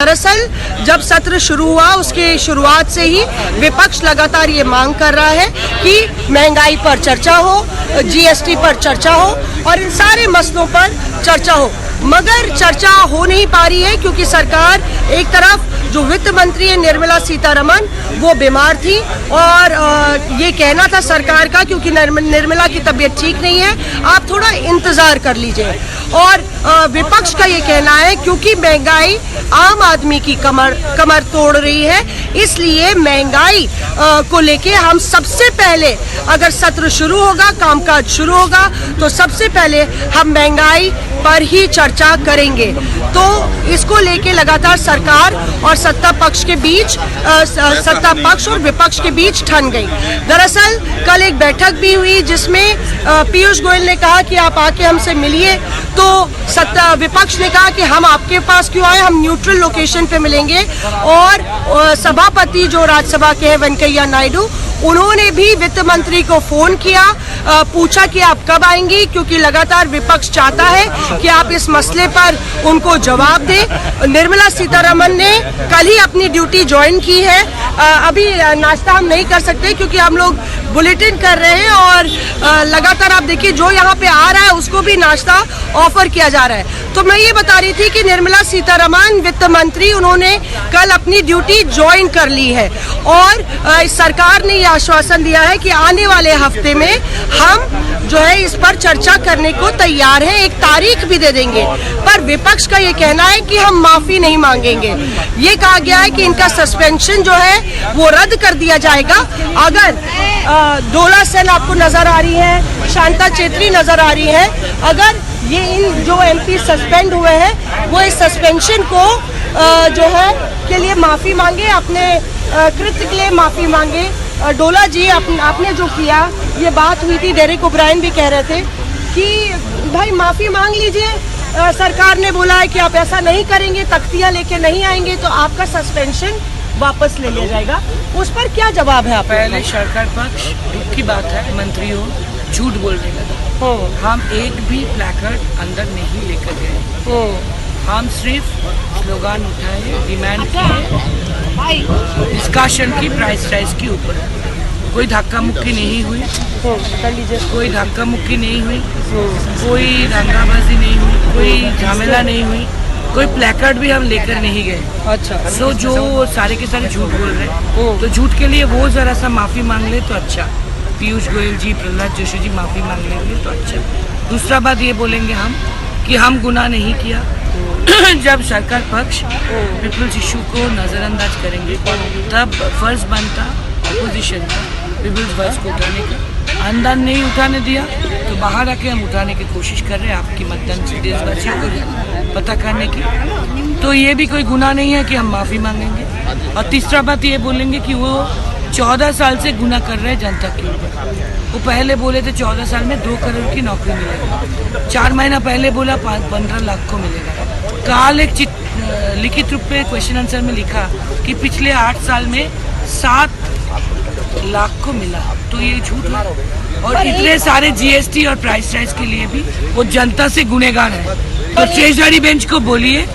दरअसल जब सत्र शुरू हुआ उसके शुरुआत से ही विपक्ष लगातार ये मांग कर रहा है कि महंगाई पर चर्चा हो, जीएसटी पर चर्चा हो और इन सारे मसलों पर चर्चा हो, मगर चर्चा हो नहीं पा रही है क्योंकि सरकार एक तरफ जो वित्त मंत्री है निर्मला सीतारमण वो बीमार थी और ये कहना था सरकार का क्योंकि निर्मला की तबीयत ठीक नहीं है, आप थोड़ा इंतजार कर लीजिए। और विपक्ष का ये कहना है क्योंकि महंगाई आम आदमी की कमर तोड़ रही है, इसलिए महंगाई को लेके हम सबसे पहले अगर सत्र शुरू होगा, कामकाज शुरू होगा तो सबसे पहले हम महंगाई पर ही चर्चा करेंगे। तो इसको लेके लगातार सरकार और सत्ता पक्ष और विपक्ष के बीच ठन गई। दरअसल कल एक बैठक भी हुई जिसमें पीयूष गोयल ने कहा कि आप आके हमसे मिलिए, तो विपक्ष ने कहा कि हम आपके पास क्यों आए, हम न्यूट्रल लोकेशन पे मिलेंगे। और सभापति जो राज्यसभा के हैं वेंकैया नायडू, उन्होंने भी वित्त मंत्री को फोन किया, पूछा कि आप कब आएंगी, क्योंकि लगातार विपक्ष चाहता है कि आप इस मसले पर उनको जवाब दें। निर्मला सीतारमण ने कल ही अपनी ड्यूटी ज्वाइन की है। अभी नाश्ता हम नहीं कर सकते क्योंकि हम लोग बुलेटिन कर रहे हैं और लगातार आप देखिए जो यहाँ पे आ रहा है उसको भी नाश्ता ऑफर किया जा रहा है। तो मैं ये बता रही थी कि निर्मला सीतारमण वित्त मंत्री उन्होंने कल अपनी ड्यूटी ज्वाइन कर ली है और सरकार ने यह आश्वासन दिया है कि आने वाले हफ्ते में हम जो है इस पर चर्चा करने को तैयार हैं, एक तारीख भी दे देंगे। पर विपक्ष का ये कहना है कि हम माफी नहीं मांगेंगे। ये कहा गया है कि इनका सस्पेंशन जो है वो रद्द कर दिया जाएगा अगर डोला सेन आपको नजर आ रही है, शांता चेत्री नजर आ रही है, अगर ये इन जो एमपी सस्पेंड हुए हैं वो इस सस्पेंशन को जो है के लिए माफी मांगे, अपने कृत्य के लिए माफी मांगे। डोला जी आपने जो किया, ये बात हुई थी, डेरेक ओब्रायन भी कह रहे थे कि भाई माफी मांग लीजिए, सरकार ने बोला है कि आप ऐसा नहीं करेंगे, तख्तियां लेके नहीं आएंगे तो आपका सस्पेंशन वापस ले लिया जाएगा। उस पर क्या जवाब है आपका? पहले सरकार पक्ष दुख की बात है, मंत्रियों झूठ बोलने लगा। हम एक भी प्लैकार्ड अंदर नहीं लेकर गए, हम सिर्फ स्लोगान उठाए, डिमांड किए डिस्कशन की प्राइस के ऊपर। कोई धक्का मुक्की नहीं हुई, कोई धक्का मुक्की नहीं हुई, कोई दंगाबाजी नहीं हुई, कोई झमेला नहीं हुई, कोई प्लैकार्ड भी हम लेकर नहीं गए। अच्छा, सो जो सारे के सारे झूठ बोल रहे हैं तो झूठ के लिए वो जरा सा माफी मांग ले तो अच्छा। पीयूष गोयल जी, प्रहलाद जोशी जी माफी मांग लेंगे तो अच्छा। दूसरा बात ये बोलेंगे हम कि हम गुनाह नहीं किया। जब सरकार पक्ष पीपल्स इशू को नजरअंदाज करेंगे तब फर्ज बनता अपोजिशन का पीपल्स वॉइस को उठाने का। अंदर नहीं उठाने दिया तो बाहर आके हम उठाने की कोशिश कर रहे हैं, आपकी मतदान से देशवासियों को पता करने की। तो ये भी कोई गुनाह नहीं है कि हम माफी मांगेंगे। और तीसरा बात ये बोलेंगे कि वो 14 साल से गुनाह कर रहे हैं जनता के ऊपर। वो पहले बोले थे 14 साल में 2 करोड़ की नौकरी मिलेगी, 4 महीना पहले बोला 15 लाख को मिलेगा। कल एक लिखित रूप में क्वेश्चन आंसर में लिखा कि पिछले 8 साल में 7 लाख को मिला। तो ये झूठ है। और इतने सारे जीएसटी और प्राइस राइज के लिए भी वो जनता से गुनहगार है। तो ट्रेजरी बेंच को बोलिए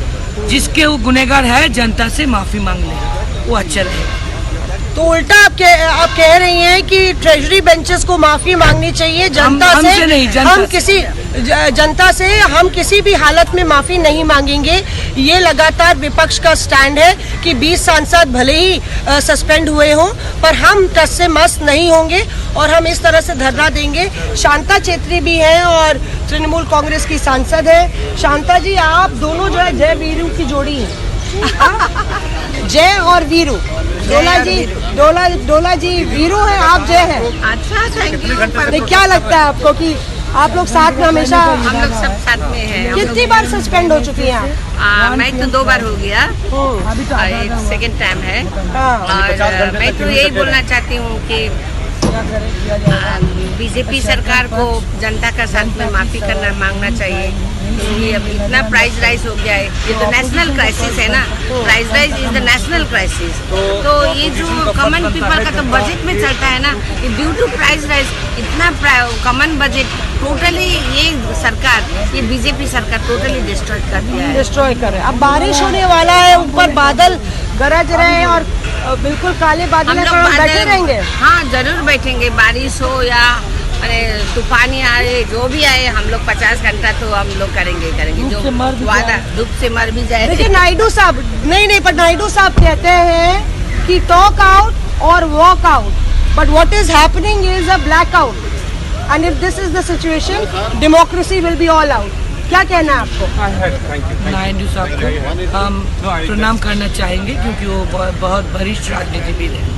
जिसके वो गुनहगार है जनता से माफी मांग ले, वो अच्छा रहेगा। तो उल्टा आप कह रही हैं कि ट्रेजरी बेंचेस को माफी मांगनी चाहिए, जनता से हम किसी भी हालत में माफी नहीं मांगेंगे। ये लगातार विपक्ष का स्टैंड है कि 20 सांसद भले ही सस्पेंड हुए हों पर हम टस से मस नहीं होंगे और हम इस तरह से धरना देंगे। शांता चेत्री भी हैं और तृणमूल कांग्रेस की सांसद है। शांता जी, आप दोनों जो है जय वीरू की जोड़ी है। जय और वीरू, डोला जी वीरू है, आप जय हैं। अच्छा, थैंक यू। क्या लगता है आपको कि आप लोग साथ में हमेशा? हम लोग सब साथ में हैं। कितनी बार सस्पेंड हो चुकी हैं आप? मैं तो 2 बार हो गया, एक सेकंड टाइम है। और मैं तो यही बोलना चाहती हूँ कि बीजेपी सरकार को जनता का साथ में माफी मांगना चाहिए। ये अब इतना प्राइस राइज हो गया है, ये तो नेशनल क्राइसिस है ना, price rise is the national crisis. तो ये जो कॉमन पीपल का तो बजट में चलता है ना, ड्यू टू प्राइस राइज इतना कॉमन बजट टोटली ये सरकार, ये बीजेपी सरकार टोटली डिस्ट्रॉय कर दिया है। डिस्ट्रॉय कर रहे हैं। अब बारिश होने वाला है, ऊपर बादल गरज रहे हैं और बिल्कुल काले बादल हैं, तो हम बैठे रहेंगे। हाँ जरूर बैठेंगे, बारिश हो या अरे तूफानी आए, जो भी आए, हम लोग 50 घंटा तो हम लोग करेंगे जो वादा, धूप से मर भी जाए। देखिए नायडू साहब, नहीं पर नायडू साहब कहते हैं कि टॉक आउट और walk out, but what is happening is a black out, and if this is the situation, democracy will be all out. क्या कहना है आपको? नायडू साहब को हम प्रणाम करना चाहेंगे क्योंकि वो बहुत वरिष्ठ राजनीतिविद है।